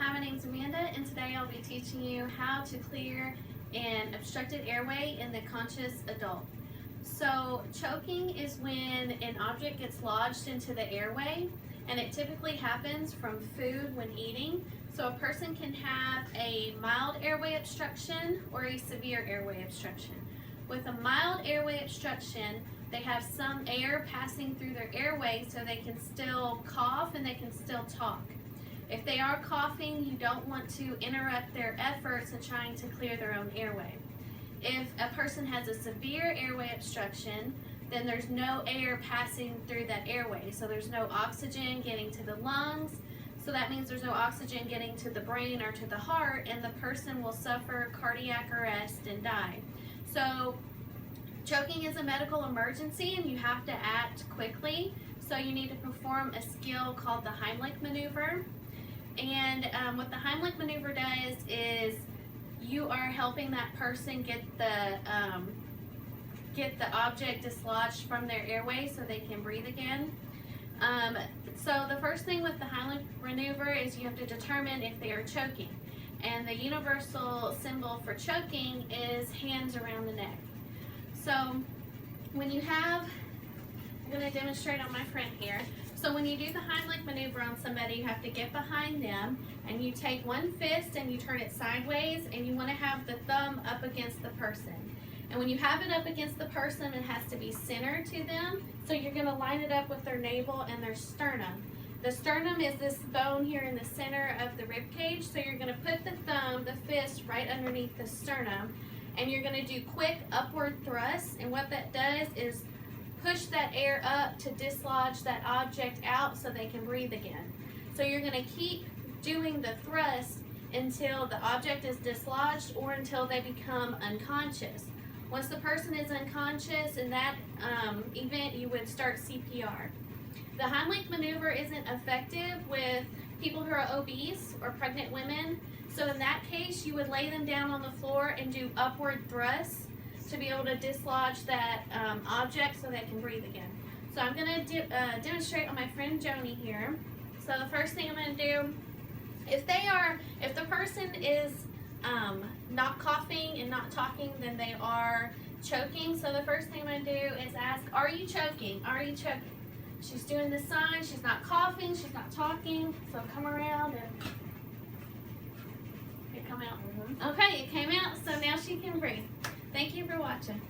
Hi, my name is Amanda, and today I'll be teaching you how to clear an obstructed airway in the conscious adult. So choking is when an object gets lodged into the airway, and it typically happens from food when eating. So a person can have a mild airway obstruction or a severe airway obstruction. With a mild airway obstruction, they have some air passing through their airway so they can still cough and they can still talk. If they are coughing, you don't want to interrupt their efforts in trying to clear their own airway. If a person has a severe airway obstruction, then there's no air passing through that airway. So there's no oxygen getting to the lungs. So that means there's no oxygen getting to the brain or to the heart, and the person will suffer cardiac arrest and die. So choking is a medical emergency and you have to act quickly. So you need to perform a skill called the Heimlich maneuver. And what the Heimlich maneuver does is you are helping that person get the object dislodged from their airway so they can breathe again. So the first thing with the Heimlich maneuver is you have to determine if they are choking. And the universal symbol for choking is hands around the neck. So when you have, I'm going to demonstrate on my friend here. So when you do the Heimlich maneuver on somebody, you have to get behind them and you take one fist and you turn it sideways, and you want to have the thumb up against the person. And when you have it up against the person, it has to be centered to them. So you're going to line it up with their navel and their sternum. The sternum is this bone here in the center of the rib cage. So you're going to put the thumb, the fist, right underneath the sternum, and you're going to do quick upward thrusts. And what that does is push that air up to dislodge that object out so they can breathe again. So you're going to keep doing the thrust until the object is dislodged or until they become unconscious. Once the person is unconscious, in that event, you would start CPR. The Heimlich maneuver isn't effective with people who are obese or pregnant women. So in that case, you would lay them down on the floor and do upward thrusts to be able to dislodge that object so they can breathe again. So I'm going to demonstrate on my friend Joni here. So the first thing I'm going to do, if the person is not coughing and not talking, then they are choking. So the first thing I'm going to do is ask, are you choking? Are you choking? She's doing the sign. She's not coughing. She's not talking. So come around and it come out. Okay, it came out. So now she can breathe. Thank you for watching.